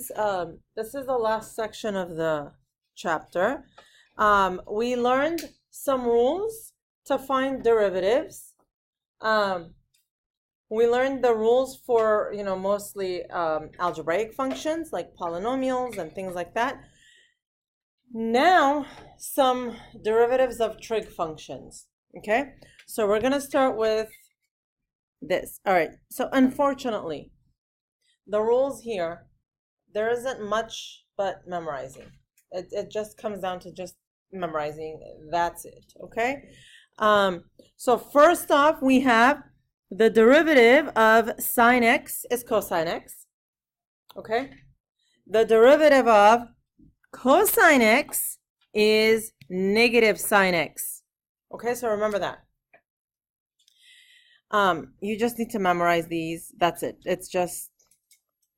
the last section of the chapter. We learned some rules to find derivatives. We learned the rules for, mostly algebraic functions like polynomials and things like that. Now, some derivatives of trig functions. Okay, so we're going to start with this. All right, so unfortunately, the rules here, there isn't much but memorizing. It just comes down to just memorizing. That's it, okay? So first off, we have the derivative of sine x is cosine x, okay? The derivative of cosine x is negative sine x. Okay, so remember that. You just need to memorize these. That's it. It's just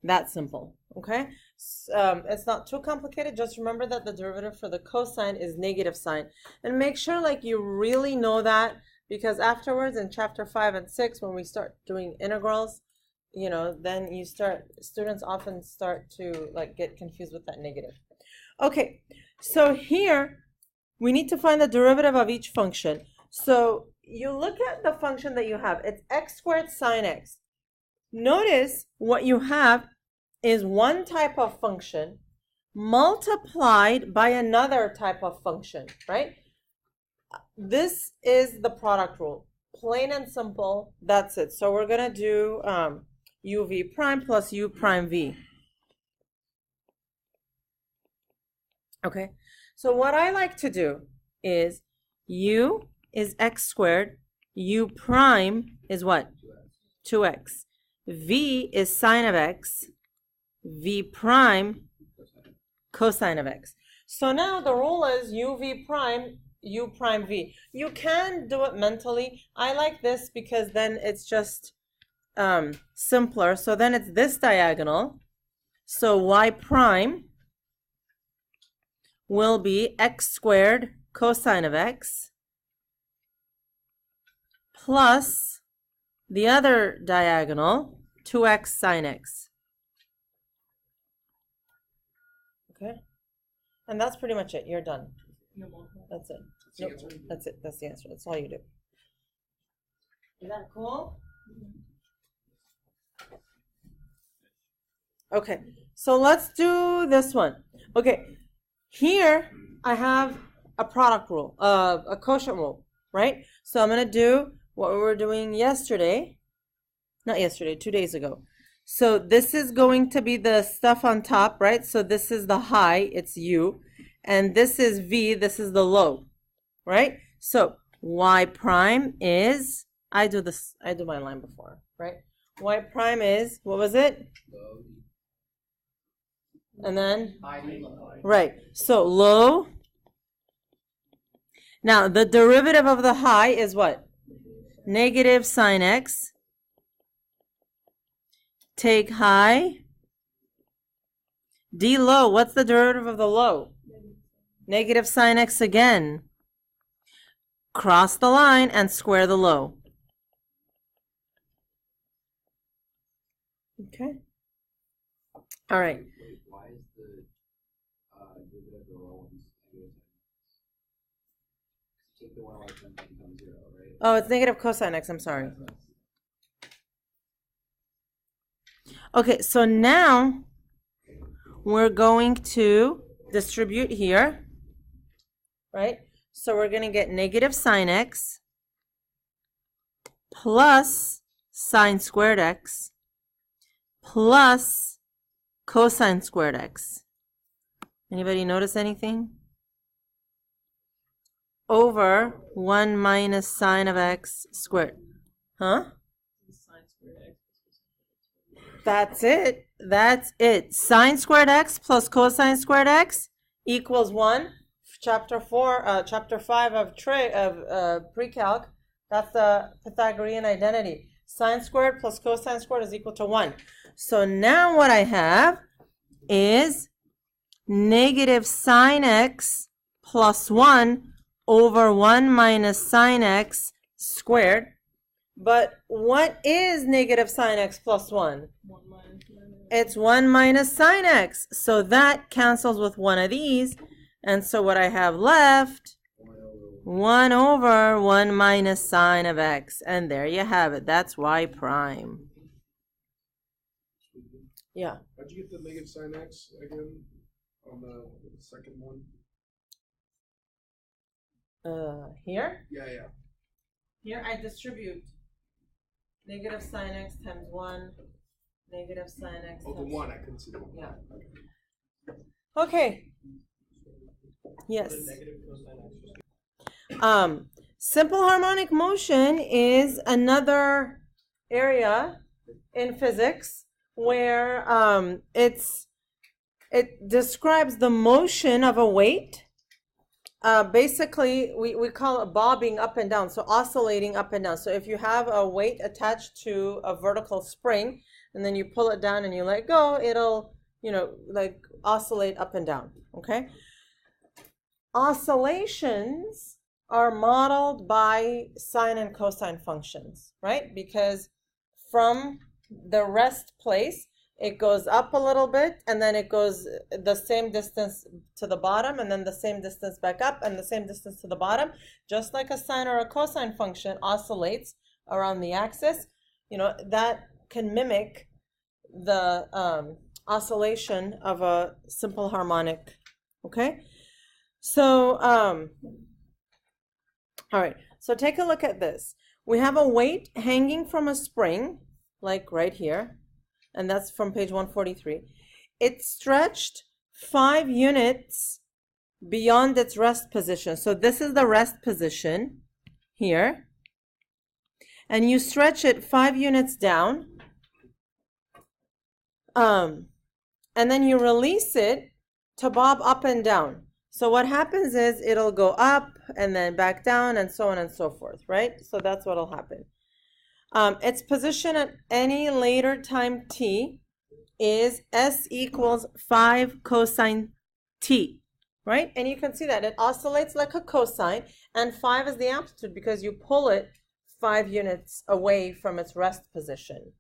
that simple. Okay, it's not too complicated. Just remember that the derivative for the cosine is negative sine, and make sure like you really know that, because afterwards in chapter 5 and 6, when we start doing integrals, then students often start to like get confused with that negative. Okay, so here we need to find the derivative of each function. So you look at the function that you have. It's x squared sine x. Notice what you have is one type of function multiplied by another type of function, right? This is the product rule. Plain and simple, that's it. So we're going to do uv prime plus u prime v. Okay, so what I like to do is u is x squared, u prime is what? 2x. V is sine of x, v prime cosine of x. So now the rule is uv prime, u prime v. You can do it mentally. I like this because then it's just simpler. So then it's this diagonal. So y prime will be x squared cosine of x plus the other diagonal, 2x sine x. Okay, and that's pretty much it. You're done. That's it. Nope. That's it. That's the answer. That's all you do. Is that cool? Okay, so let's do this one. Okay, here I have a product rule, a quotient rule, right? So I'm going to do what we were doing yesterday. Not yesterday, 2 days ago. So this is going to be the stuff on top, right? So this is the high, it's u. And this is v, this is the low, right? So y prime is, I do my line before, right? Y prime is, what was it? And then, right, so low. Now the derivative of the high is what? Negative sine x. Take high. D low, what's the derivative of the low? Negative sine x again. Cross the line and square the low. Okay. All right. Why is the derivative of the low ones negative? Take the one away from it becomes 0, right? Oh, it's negative cosine x, I'm sorry. Okay, so now we're going to distribute here, right? So we're going to get negative sine x plus sine squared x plus cosine squared x. Anybody notice anything? Over 1 minus sine of x squared. Huh? That's it. That's it. Sine squared x plus cosine squared x equals 1. Chapter 5 of pre-calc. That's the Pythagorean identity. Sine squared plus cosine squared is equal to 1. So now what I have is negative sine x plus 1 over 1 minus sine x squared. But what is negative sine x plus 1? It's 1 minus sine x. So that cancels with one of these. And so what I have left, 1 over 1 minus sine of x. And there you have it. That's y prime. Yeah. How'd you get the negative sine x again on the second one? Here? Yeah. Here I distribute negative sine x times 1, negative sine x Oh, the times 1, I couldn't see the 1. Yeah. Okay. Yes. Simple harmonic motion is another area in physics where it describes the motion of a weight. Basically, we call it bobbing up and down, so oscillating up and down. So if you have a weight attached to a vertical spring, and then you pull it down and you let go, it'll, like oscillate up and down, okay? Oscillations are modeled by sine and cosine functions, right? Because from the rest place, it goes up a little bit, and then it goes the same distance to the bottom, and then the same distance back up, and the same distance to the bottom. Just like a sine or a cosine function oscillates around the axis, that can mimic the oscillation of a simple harmonic, okay? So, all right, so take a look at this. We have a weight hanging from a spring, like right here, and that's from page 143. It's stretched 5 units beyond its rest position. So this is the rest position here. And you stretch it 5 units down. And then you release it to bob up and down. So what happens is it'll go up and then back down and so on and so forth, right? So that's what'll happen. Its position at any later time t is s equals 5 cosine t, right? And you can see that it oscillates like a cosine, and 5 is the amplitude because you pull it 5 units away from its rest position.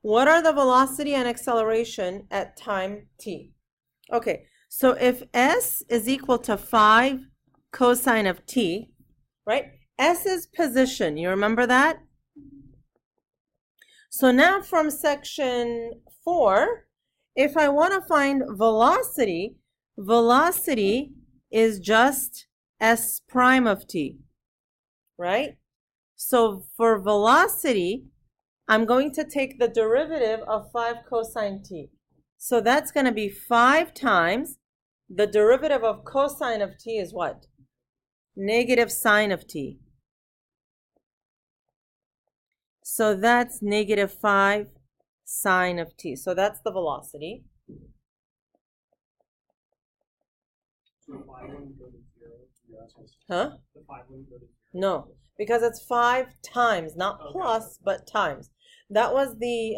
What are the velocity and acceleration at time t? Okay, so if s is equal to 5 cosine of t, right? S's position, you remember that? So now from section 4, if I want to find velocity, velocity is just s prime of t, right? So for velocity, I'm going to take the derivative of 5 cosine t. So that's going to be 5 times the derivative of cosine of t is what? Negative sine of t. So that's negative 5 sine of t. So that's the velocity. So 5 wouldn't go to 0. Huh? The 5 wouldn't go to 0. No, because it's 5 times, not plus, but times. That was the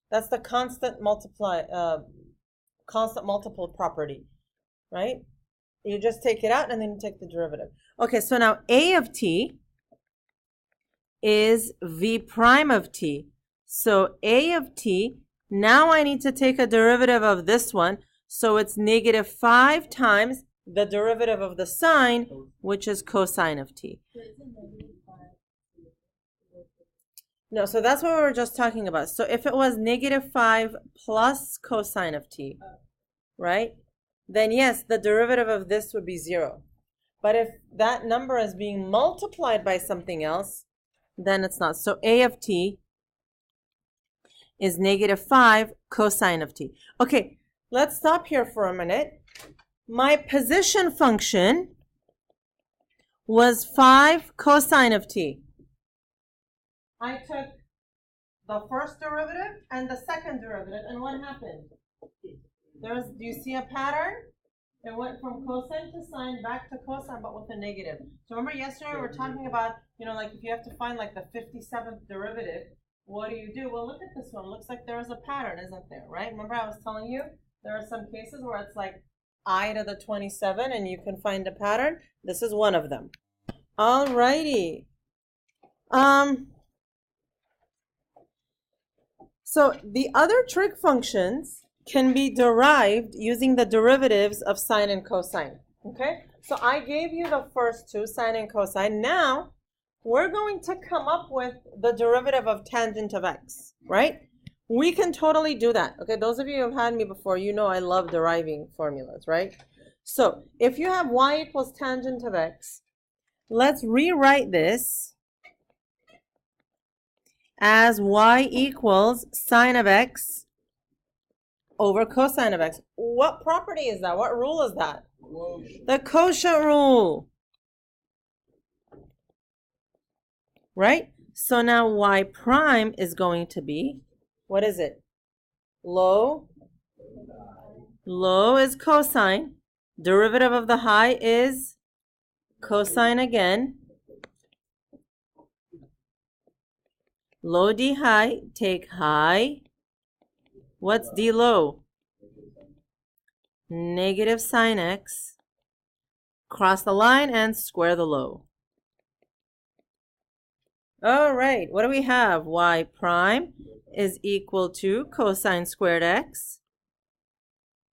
that's the constant multiple property, right? You just take it out and then you take the derivative. Okay, so now a of t is v prime of t. So a of t, now I need to take a derivative of this one. So it's negative 5 times the derivative of the sine, which is cosine of t. No, so that's what we were just talking about. So if it was negative 5 plus cosine of t, right? Then yes, the derivative of this would be 0. But if that number is being multiplied by something else, then it's not. So a of t is negative 5 cosine of t. Okay, let's stop here for a minute. My position function was 5 cosine of t. I took the first derivative and the second derivative, and what happened? Do you see a pattern? It went from cosine to sine back to cosine, but with a negative. So remember yesterday we were talking about, like if you have to find like the 57th derivative, what do? Well, look at this one. Looks like there is a pattern, isn't there, right? Remember I was telling you there are some cases where it's like I to the 27 and you can find a pattern. This is one of them. All righty. So the other trig functions can be derived using the derivatives of sine and cosine. Okay? So I gave you the first two, sine and cosine. Now we're going to come up with the derivative of tangent of x, right? We can totally do that. Okay, those of you who have had me before, you know I love deriving formulas, right? So if you have y equals tangent of x, let's rewrite this as y equals sine of x over cosine of x. What property is that? What rule is that? The quotient rule. Right? So now y prime is going to be, what is it? Low is cosine. Derivative of the high is cosine again. Low d high, take high. What's d low? Negative sine x. Cross the line and square the low. All right, what do we have? Y prime is equal to cosine squared x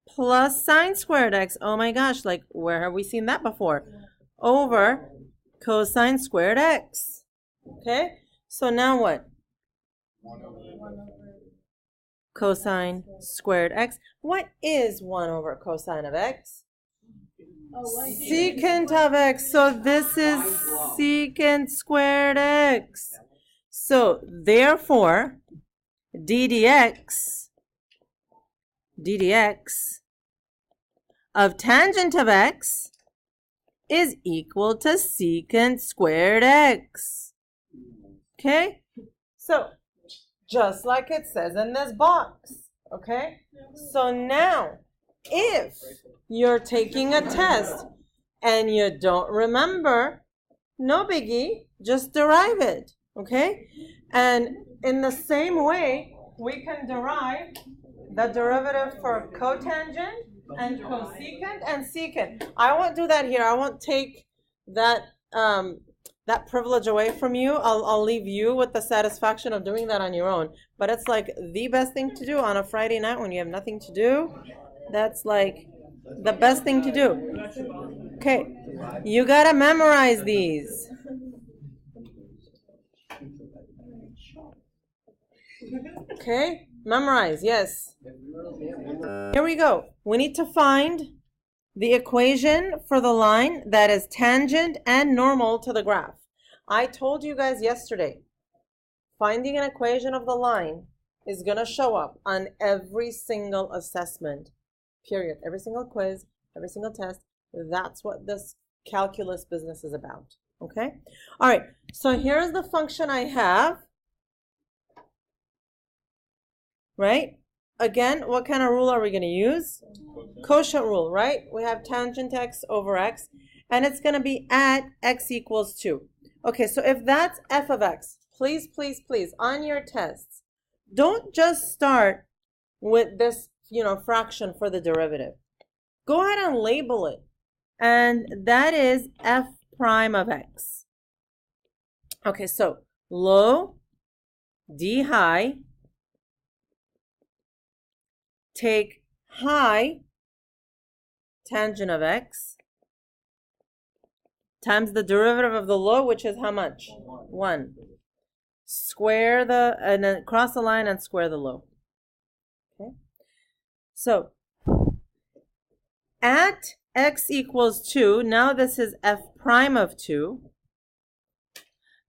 plus sine squared x. Oh my gosh, like where have we seen that before? Over cosine squared x. Okay, so now what? Cosine squared x. What is 1 over cosine of x? Secant of x. So this is secant squared x. So therefore, ddx of tangent of x is equal to secant squared x. Okay? So just like it says in this box. Okay? So now, if you're taking a test and you don't remember, no biggie, just derive it, okay? And in the same way, we can derive the derivative for cotangent and cosecant and secant. I won't do that here. I won't take that that privilege away from you. I'll leave you with the satisfaction of doing that on your own. But it's like the best thing to do on a Friday night when you have nothing to do. That's like the best thing to do. Okay, you gotta memorize these. Okay, memorize, yes. Here we go. We need to find the equation for the line that is tangent and normal to the graph. I told you guys yesterday, finding an equation of the line is going to show up on every single assessment, period. Every single quiz, every single test. That's what this calculus business is about. Okay? All right. So here's the function I have. Right? Again, what kind of rule are we going to use? Quotient rule, right? We have tangent x over x, and it's going to be at x equals 2. Okay, so if that's f of x, please, please, please, on your tests, don't just start with this, fraction for the derivative. Go ahead and label it. And that is f prime of x. Okay, so low, d high, take high, tangent of x, times the derivative of the low, which is how much? 1. Square and then cross the line and square the low. Okay. So at x equals 2, now this is f prime of 2.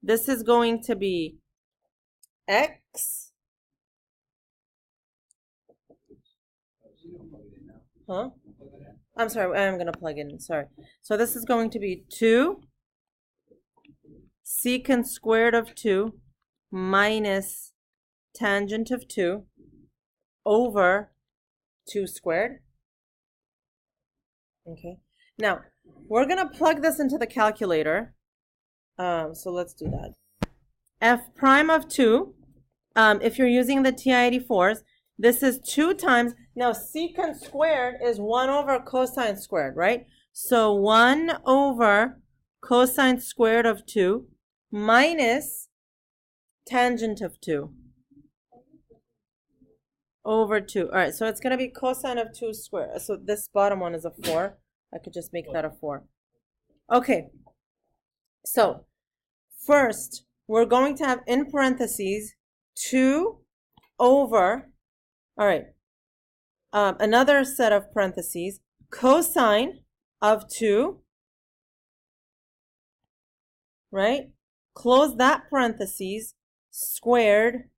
This is going to be x. Huh? I'm sorry, I'm going to plug in, sorry. So this is going to be 2 secant squared of 2 minus tangent of 2 over 2 squared. Okay. Now, we're going to plug this into the calculator. So let's do that. F prime of 2, if you're using the TI-84s, this is 2 times, now secant squared is 1 over cosine squared, right? So 1 over cosine squared of 2 minus tangent of 2. over 2. All right, so it's going to be cosine of 2 squared. So this bottom one is a 4. I could just make that a 4. Okay, so first, we're going to have in parentheses 2 over, all right, another set of parentheses, cosine of 2, right? Close that parentheses, squared.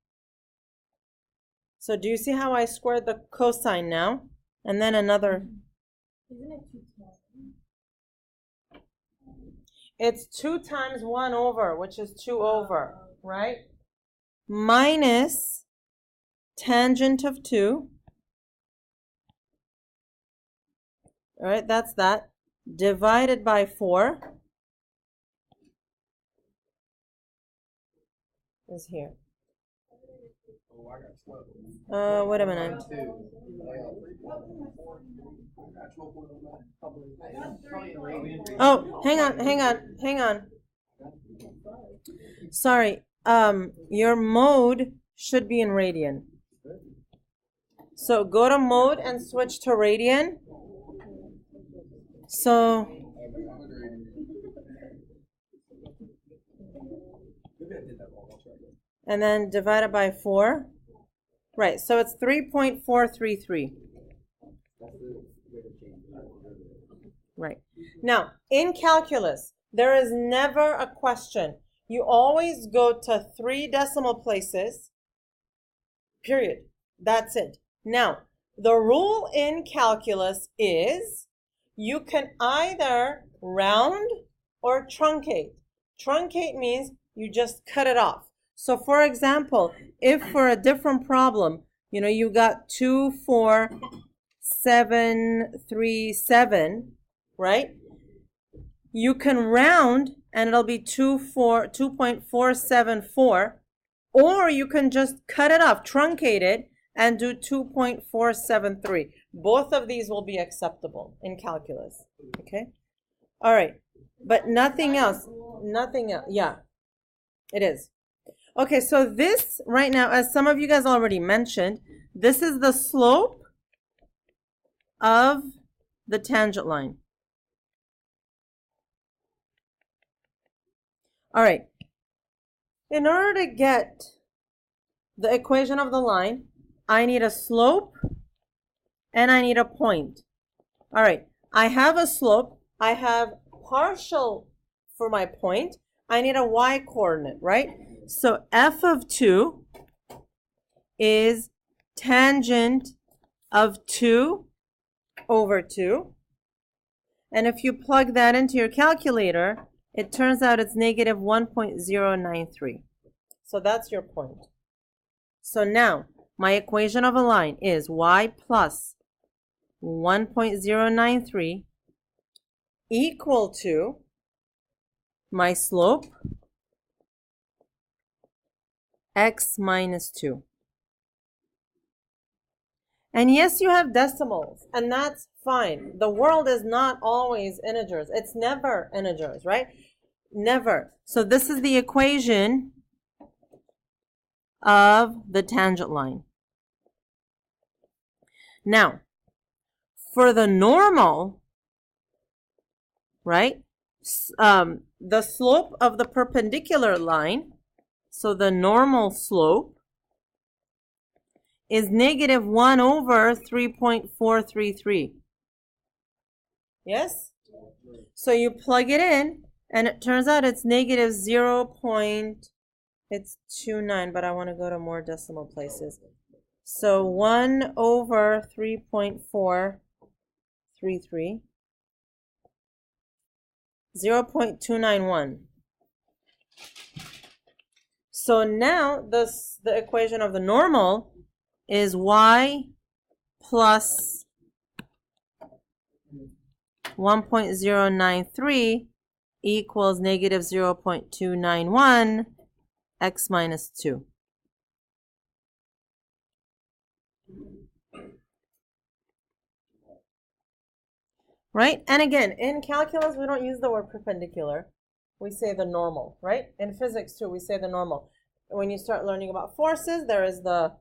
So do you see how I squared the cosine now? And then another. Isn't it 2 times? It's 2 times 1 over, which is 2 over, right? Minus tangent of 2. All right, that's that. Divided by 4 is here. Oh, I got 12. Wait a minute. Oh, hang on. Sorry. Your mode should be in radian. So go to mode and switch to radian. So and then divide it by 4. Right, so it's 3.433. Right. Now, in calculus, there is never a question. You always go to 3 decimal places, period. That's it. Now, the rule in calculus is you can either round or truncate. Truncate means you just cut it off. So for example, if for a different problem, you got 24737, right? You can round and it'll be 2.474, or you can just cut it off, truncate it, and do 2.473. Both of these will be acceptable in calculus. Okay? All right. But nothing else. Nothing else. Yeah, it is. Okay, so this right now, as some of you guys already mentioned, this is the slope of the tangent line. All right. In order to get the equation of the line, I need a slope and I need a point. All right. I have a slope. I have partial for my point. I need a y coordinate, right? So f of 2 is tangent of 2 over 2. And if you plug that into your calculator, it turns out it's negative 1.093. So that's your point. So now, my equation of a line is y plus 1.093 equal to my slope, x minus 2. And yes, you have decimals, and that's fine. The world is not always integers. It's never integers, right? Never. So this is the equation of the tangent line. Now, for the normal, right, the slope of the perpendicular line, so the normal slope, is negative 1 over 3.433. Yes? So you plug it in, and it turns out it's negative 0.29, but I want to go to more decimal places. So 1 over 3.433, 0.291. So now the equation of the normal is y plus 1.093 equals negative 0.291 x minus 2. Right? And again, in calculus, we don't use the word perpendicular. We say the normal, right? In physics, too, we say the normal. When you start learning about forces, there is the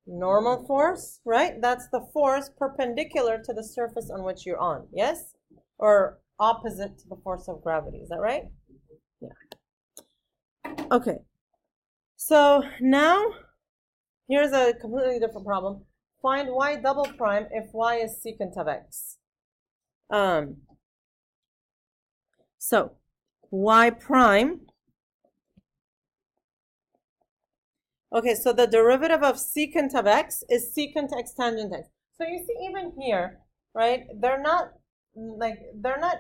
Normal force, right? That's the force perpendicular to the surface on which you're on, yes? Or opposite to the force of gravity, is that right? Yeah. Okay. So now, here's a completely different problem. Find y double prime if y is secant of x. So y prime. Okay, so the derivative of secant of x is secant x tangent x. So you see, even here, right? They're not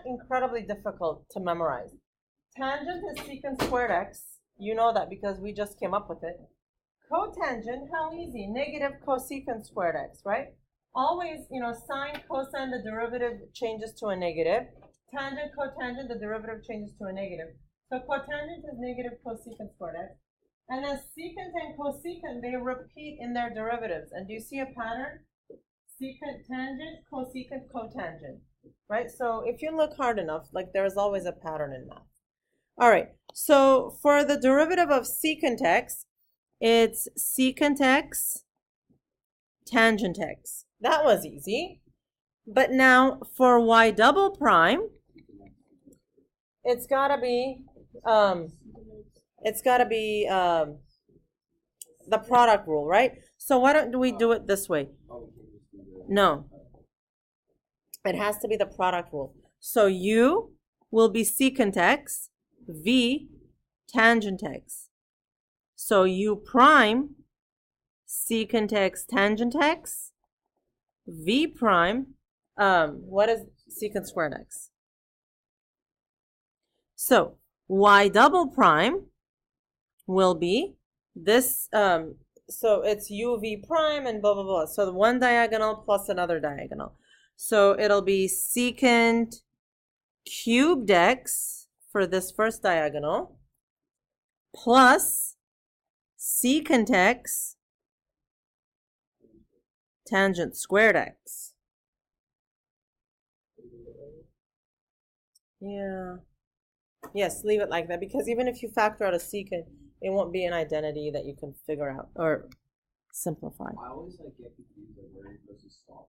incredibly difficult to memorize. Tangent is secant squared x. You know that because we just came up with it. Cotangent, how easy? Negative cosecant squared x, right? Always, sine, cosine, the derivative changes to a negative. Tangent, cotangent, the derivative changes to a negative. So cotangent is negative cosecant squared x. And then secant and cosecant, they repeat in their derivatives. And do you see a pattern? Secant, tangent, cosecant, cotangent, right? So if you look hard enough, like there's always a pattern in math. All right, so for the derivative of secant x, it's secant x, tangent x. That was easy. But now for y double prime, it's got to be the product rule, right? So why don't we do it this way? No. It has to be the product rule. So u will be secant x, v tangent x. So u prime secant x tangent x, v prime, what is secant squared x? So y double prime will be this, so it's uv prime and blah, blah, blah. So the one diagonal plus another diagonal. So it'll be secant cubed x for this first diagonal plus secant x tangent squared x. Yeah. Yes, leave it like that, because even if you factor out a secant, it won't be an identity that you can figure out or simplify. I always get confused where you're supposed to stop